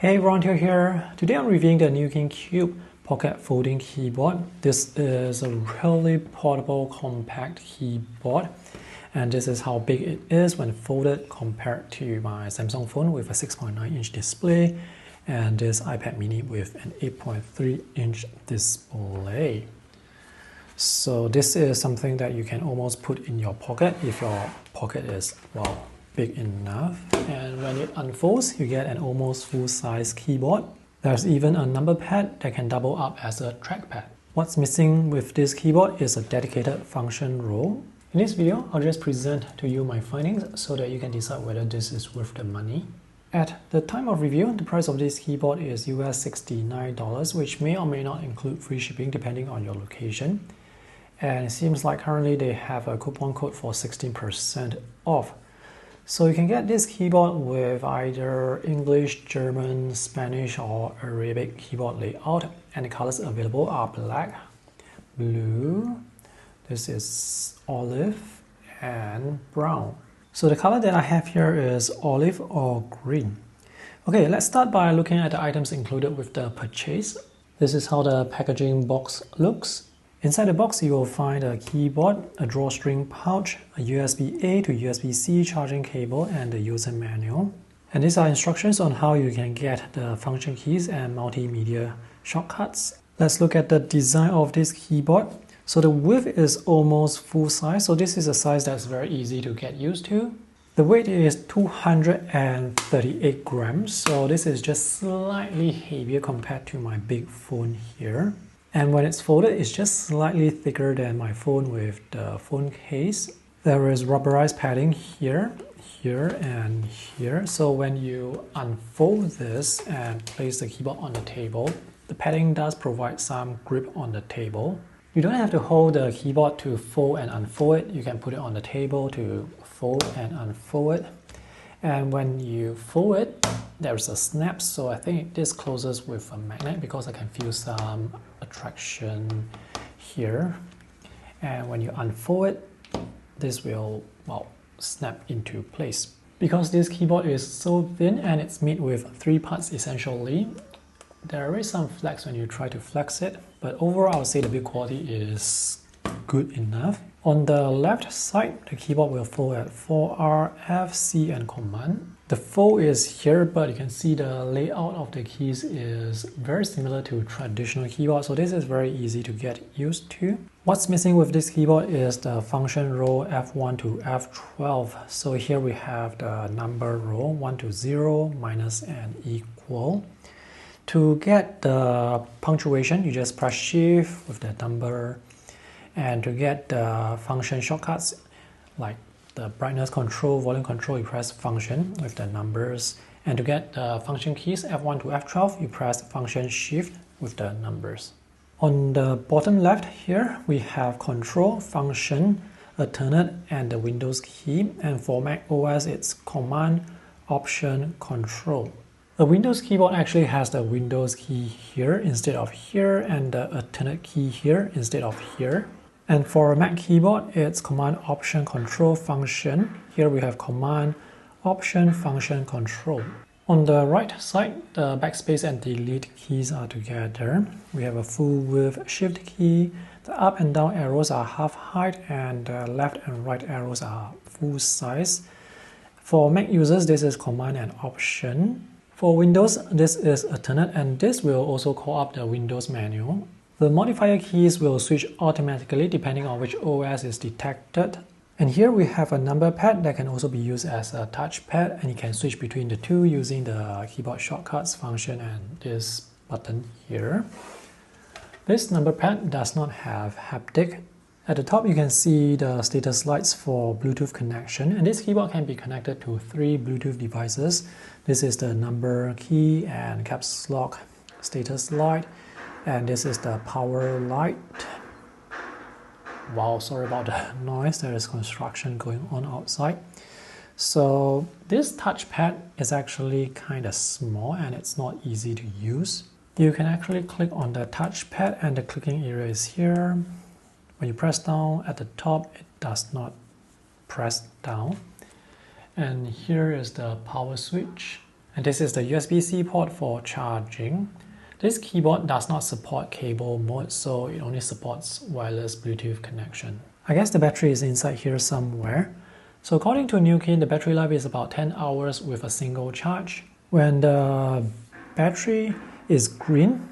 Hey, Ron here. Today I'm reviewing the Nillkin Cube pocket folding keyboard. This is a really portable, compact keyboard, and this is how big it is when folded compared to my Samsung phone with a 6.9-inch display and this iPad mini with an 8.3-inch display. So this is something that you can almost put in your pocket if your pocket is, well, big enough. And when it unfolds, you get an almost full-size keyboard. There's even a number pad that can double up as a trackpad. What's missing with this keyboard is a dedicated function row. In this video, I'll just present to you my findings so that you can decide whether this is worth the money. At the time of review, the price of this keyboard is US $69, which may or may not include free shipping depending on your location. And it seems like currently they have a coupon code for 16% off. So you can get this keyboard with either English, German, Spanish or Arabic keyboard layout, and the colors available are black, blue, this is olive, and brown. So the color that I have here is olive or green. Okay, let's start by looking at the items included with the purchase. This is how the packaging box looks. Inside the box, you will find a keyboard, a drawstring pouch, a USB-A to USB-C charging cable, and the user manual. And these are instructions on how you can get the function keys and multimedia shortcuts. Let's look at the design of this keyboard. So the width is almost full size, so this is a size that's very easy to get used to. The weight is 238 grams, so this is just slightly heavier compared to my big phone here. And when it's folded, it's just slightly thicker than my phone with the phone case. There is rubberized padding here, here, and here. So when you unfold this and place the keyboard on the table, the padding does provide some grip on the table. You don't have to hold the keyboard to fold and unfold it. You can put it on the table to fold and unfold it. And when you fold it, there's a snap, so I think this closes with a magnet because I can feel some attraction here. And when you unfold it, this will, well, snap into place. Because this keyboard is so thin and it's made with 3 parts essentially, there is some flex when you try to flex it, but overall I would say the build quality is good enough. On the left side, the keyboard will fold at 4R, F, C, and Command. The fold is here, but you can see the layout of the keys is very similar to traditional keyboard, so this is very easy to get used to. What's missing with this keyboard is the function row F1 to F12. So here we have the number row 1 to 0, minus, and equal. To get the punctuation, you just press shift with the number. And to get the function shortcuts, like the brightness control, volume control, you press function with the numbers. And to get the function keys, F1 to F12, you press function shift with the numbers. On the bottom left here, we have control, function, alternate, and the Windows key. And for Mac OS, it's command, option, control. The Windows keyboard actually has the Windows key here instead of here, and the alternate key here instead of here. And for a Mac keyboard, it's command, option, control, function. Here we have command, option, function, control. On the right side, the backspace and delete keys are together. We have a full width shift key. The up and down arrows are half height, and the left and right arrows are full size. For Mac users, this is command and option. For Windows, this is alternate, and this will also call up the Windows manual. The modifier keys will switch automatically depending on which OS is detected. And here we have a number pad that can also be used as a touchpad, and you can switch between the two using the keyboard shortcuts function and this button here. This number pad does not have haptic. At the top, you can see the status lights for Bluetooth connection, and this keyboard can be connected to 3 Bluetooth devices. This is the number key and caps lock status light, and this is the power light. Wow, sorry about the noise, there is construction going on outside. So this touchpad is actually kind of small and it's not easy to use. You can actually click on the touchpad and the clicking area is here. When you press down at the top, it does not press down. And here is the power switch. And this is the USB-C port for charging. This keyboard does not support cable mode, so it only supports wireless Bluetooth connection. I guess the battery is inside here somewhere. So according to Nillkin, the battery life is about 10 hours with a single charge. When the battery is green,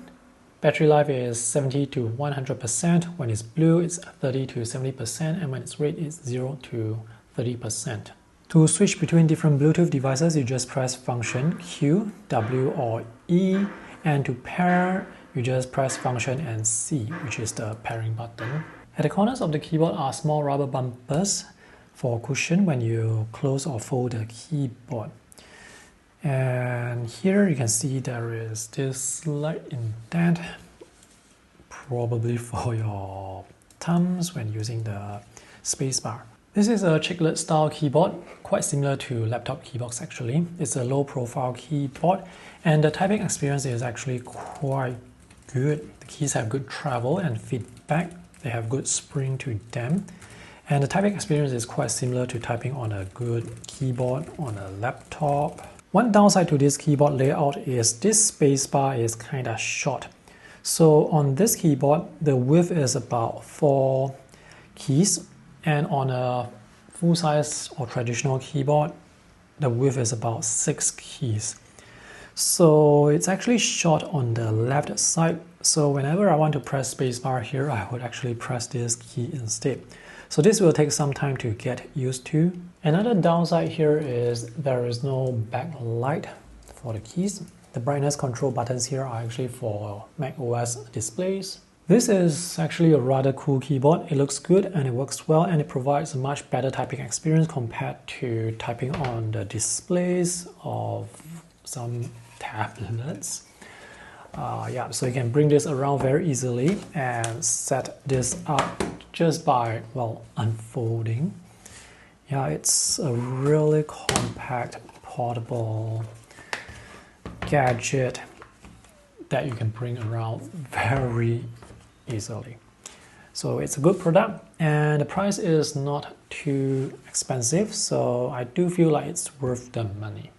battery life is 70 to 100%. When it's blue, it's 30 to 70%. And when it's red, it's 0 to 30%. To switch between different Bluetooth devices, you just press function Q, W, or E. And to pair, you just press function and C, which is the pairing button. At the corners of the keyboard are small rubber bumpers for cushion when you close or fold the keyboard. And here you can see there is this slight indent, probably for your thumbs when using the spacebar. This is a chiclet style keyboard, quite similar to laptop keyboards actually. It's a low profile keyboard and the typing experience is actually quite good. The keys have good travel and feedback. They have good spring to them. And the typing experience is quite similar to typing on a good keyboard on a laptop. One downside to this keyboard layout is this spacebar is kind of short. So on this keyboard, the width is about 4 keys. And on a full-size or traditional keyboard, the width is about 6 keys. So it's actually short on the left side. So whenever I want to press spacebar here, I would actually press this key instead. So this will take some time to get used to. Another downside here is there is no backlight for the keys. The brightness control buttons here are actually for macOS displays. This is actually a rather cool keyboard. It looks good and it works well and it provides a much better typing experience compared to typing on the displays of some tablets. Yeah, so you can bring this around very easily and set this up just by, well, unfolding. Yeah, it's a really compact, portable gadget that you can bring around very easily. So it's a good product and the price is not too expensive, so I do feel like it's worth the money.